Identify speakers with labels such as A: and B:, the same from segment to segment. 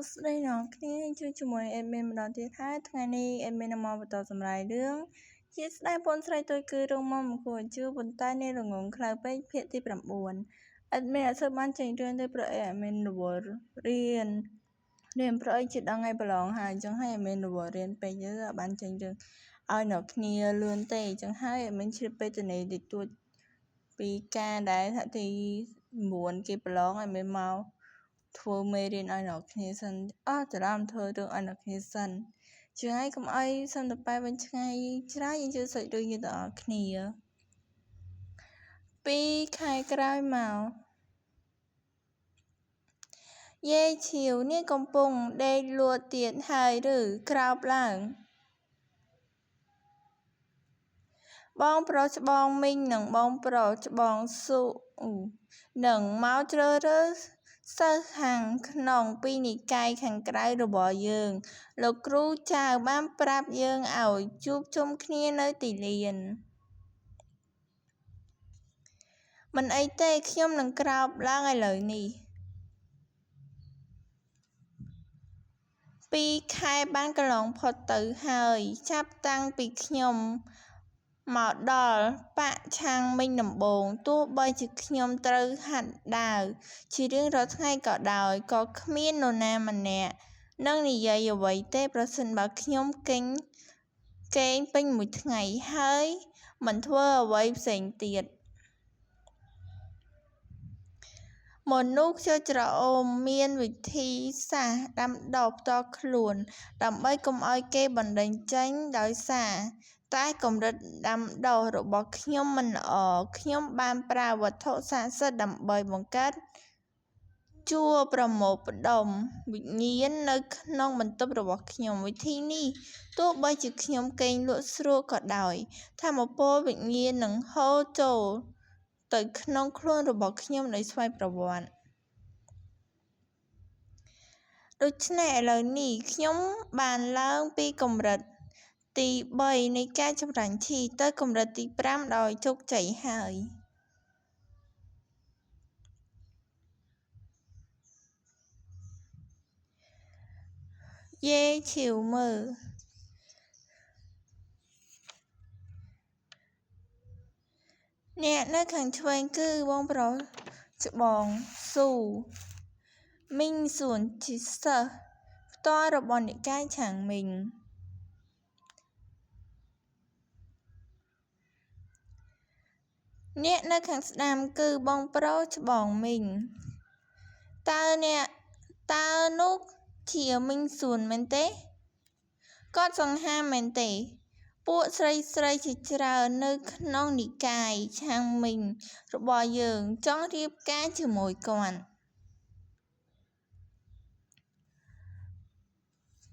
A: ស្ដីអ្នកគ្នាជួយជាមួយ admin ម្ដងទៀតហើយថ្ងៃនេះ admin នឹងមកបន្តសម្រាយរឿងជាស្ដីពនស្រីទុយគឺរឿងមកគួរជឿប៉ុន្តែនេះរងងខ្លៅពេកភាគទី9 admin អត់សូវបានចេញរឿងទេព្រោះ admin រវល់រៀនព្រោះជាដល់ថ្ងៃប្រឡងហើយអញ្ចឹងហើយ admin រវល់រៀនពេកទៅអត់បានចេញរឿងឲ្យអ្នកគ្នាលឿនទេអញ្ចឹងហើយ admin ជ្រាបពេទ្យនីតិចតួចពីការដែលថ្នាក់ទី9គេប្រឡង admin មកធ្វើមេរៀនឲ្យអ្នកគ្នាសិនច្រឡំធ្វើរឿងឲ្យអ្នកគ្នាសិនជាហើយកុំឲ្យសន្តិបែបវិញឆ្ងាយច្រើនយើងជឿសាច់រឿងយើងទាំងអស់គ្នា2ខែក្រោយមកយាយឈៀវនេះកំពុងដេកលក់ទៀតហើយឬក្រោបឡើងបងប្រុសច្បងមីងនិងបងប្រុសច្បងស៊ូនឹងមកជ្រើសរើសសិស្សខាងក្នុងពីនិកាយខាងក្រៅរបស់យើងលោកគ្រូចៅបានប្រាប់យើងឲ្យជួបជុំគ្នានៅទីលានមិនអីទេខ្ញុំនឹងក្រោបឡើងឥឡូវនេះ2ខែបានកន្លងផុតទៅហើយចាប់តាំងពីខ្ញុំមកដល់ប៉ាក់ឆាងមិញដំបូងទោះបីជាខ្ញុំត្រូវហាត់ដើរជារៀងរាល់ថ្ងៃក៏ដោយក៏គ្មាននរណាម្នាក់នឹងនិយាយអ្វីទេប្រសិនបើខ្ញុំគេងពេញមួយថ្ងៃហើយមិនធ្វើអ្វីផ្សេងទៀតមនុស្សខ្ជិលច្រអូមមានវិធីសាស្ត្រដាំដុះផ្ទាល់ខ្លួនដើម្បីកុំឲ្យគេបណ្តេញចេញដោយសារតែកម្រិតដាំដុះរបស់ខ្ញុំមិនល្អខ្ញុំបានប្រើវត្ថុស័ក្តិសិទ្ធិដើម្បីបង្កើតជួរប្រមូលផ្ដុំវិញ្ញាណនៅក្នុងបន្ទប់របស់ខ្ញុំវិធីនេះទោះបីជាខ្ញុំគេងលក់ស្រួលក៏ដោយថាមពលវិញ្ញាណនឹងហូរចូលទៅក្នុងខ្លួនរបស់ខ្ញុំដោយស្វ័យប្រវត្តិដូច្នេះឥឡូវនេះខ្ញុំបានឡើងពីកម្រិតទី3នៃការចម្រាញ់ឈីទៅកម្រិតទី5ដោយជោគជ័យហើយយាយឈៀវមើលអ្នកនៅខាងឆ្វេងគឺបងប្រុសច្បងស៊ូមីងសួនជាសិស្សផ្ទាល់របស់និកាយឆាងមីងអ្នកនៅខាងស្ដាំគឺបងប្រុសច្បងមីងតើនោះជាមីងសួនមែនទេគាត់សង្ហាមែនទេពួកស្រីជាច្រើននៅក្នុងនិកាយឆាងមីងរបស់យើងចង់រៀបការជាមួយគាត់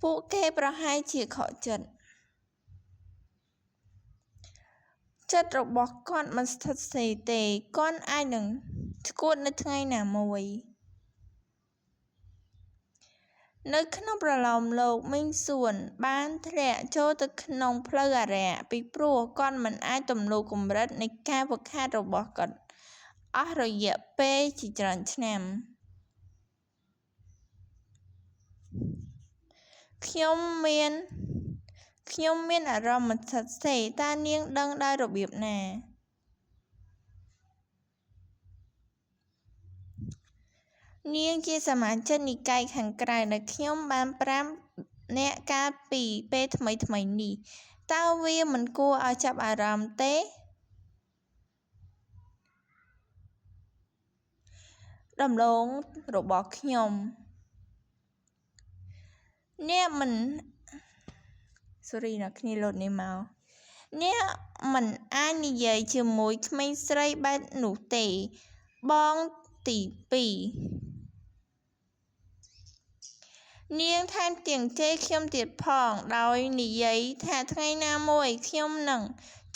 A: ពួកគេប្រហែលជាខកចិត្តរបស់គាត់មិនស្ថិតស្ថេរទេគាត់អាចនឹងឆ្កួតនៅថ្ងៃណាមួយនៅក្នុងប្រលោមលោកមីងសួនបានធ្លាក់ចូលទៅក្នុងផ្លូវអារក្សពីព្រោះគាត់មិនអាចទម្លាក់កម្រិតនៃការហ្វឹកហាត់របស់គាត់អស់រយៈពេលជាច្រើនឆ្នាំខ្ញុំមានអារម្មណ៍មិនស្ថិតស្ថេរតើនាងដឹងដោយរបៀបណានាងជាសមាជិកនិកាយខាងក្រៅដែលខ្ញុំបានប្រាប់អ្នកកាលពីពេលថ្មីនេះតើវាមិនគួរឲ្យចាប់អារម្មណ៍ទេដំឡូងរបស់ខ្ញុំអ្នកមិនអាចនិយាយជាមួយក្មេងស្រីបែបនោះទេបងទី2នាងថែមទាំងជេរខ្ញុំទៀតផងដោយនិយាយថាថ្ងៃណាមួយខ្ញុំនឹង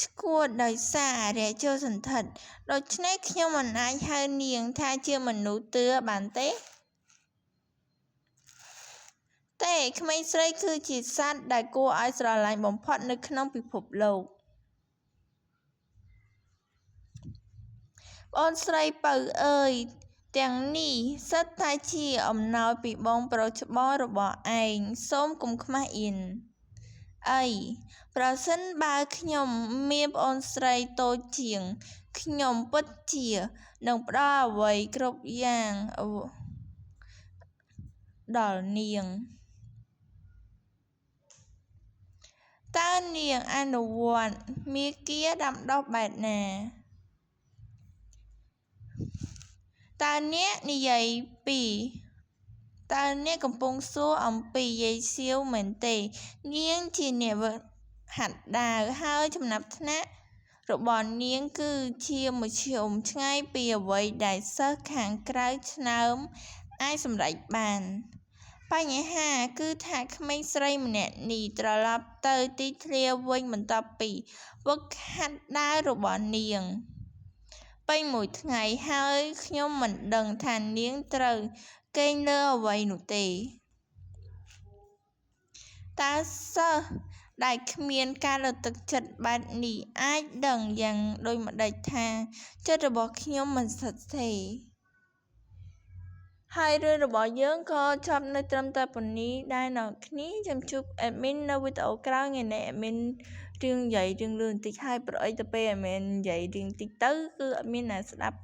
A: ឆ្កួតដោយសារអារក្សចូលសណ្ឋិតដូច្នេះខ្ញុំមិនអាចហៅនាងថាជាមនុស្សទឿបានទេក្មេងស្រីគឺជាសត្វដែលគួរឲ្យស្រឡាញ់បំផុតនៅក្នុងពិភពលោកបងស្រីពៅអើយ ទាំងនេះសុទ្ធតែជាអំណោយពីបងប្រុសច្បងរបស់ឯង សូមកុំខ្មាស់អៀន អី ប្រសិនបើខ្ញុំមានប្អូនស្រីតូចជាង ខ្ញុំពិតជានឹងផ្ដល់អ្វីគ្រប់យ៉ាងដល់នាង តើនាងអនុវត្តមាគ៌ាដាំដុះបែបណា តើអ្នកនិយាយពីតើអ្នកកំពុងសួរអំពីយាយសៀវមែនទេ នាងជាអ្នកហ្វឹកហាត់ដាវ ហើយចំណាត់ថ្នាក់របស់នាងគឺជាមធ្យមឆ្ងាយពីអ្វីដែលសិស្សខាងក្រៅឆ្នើមអាចសម្រេចបាន បញ្ហាគឺថាក្មេងស្រីម្នាក់នេះត្រឡប់ទៅទីធ្លាវិញបន្ទាប់ពីហ្វឹកហាត់ដាវរបស់នាងពេញមួយថ្ងៃ ហើយខ្ញុំមិនដឹងថានាងត្រូវគេងលើអ្វីនោះទេ តើសិស្សដែលគ្មានការលើកទឹកចិត្តបែបនេះអាចដឹងយ៉ាងដូចម្តេចថាចិត្តរបស់ខ្ញុំមិនស្ថិតស្ថេរ ហើយរឿងរបស់យើងក៏ចប់នៅត្រឹមតែប៉ុណ្នេះដែរអ្នកគ្នាចាំជួបអេដមីននៅវីដេអូក្រោយថ្ងៃនេះអេដមីនរឿងនិយាយរឿងលឿនបន្តិចហើយប្រអីទៅពេលអេដមីននិយាយរឿងតិចទៅគឺអត់មានអ្នកស្ដាប់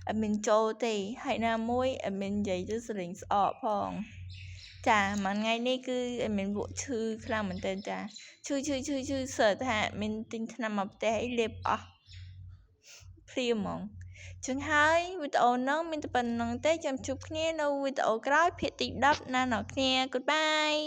A: អេដមីនចូលទេហើយណាមួយអេដមីននិយាយទៅសលេងស្អកផងចាមួយថ្ងៃនេះគឺអេដមីនវក់ឈឺខ្លាំងមែនទែនចាឈឺសើថាអេដមីនទិញថ្នាំមកផ្ទះអីលេបអស់ព្រាមហ្មងចឹងហើយវីដេអូហ្នឹងមានតែប៉ុណ្្នឹងទេចាំជួបគ្នានៅវីដេអូក្រោយភាគទី10ណាអ្នកគ្នា Goodbye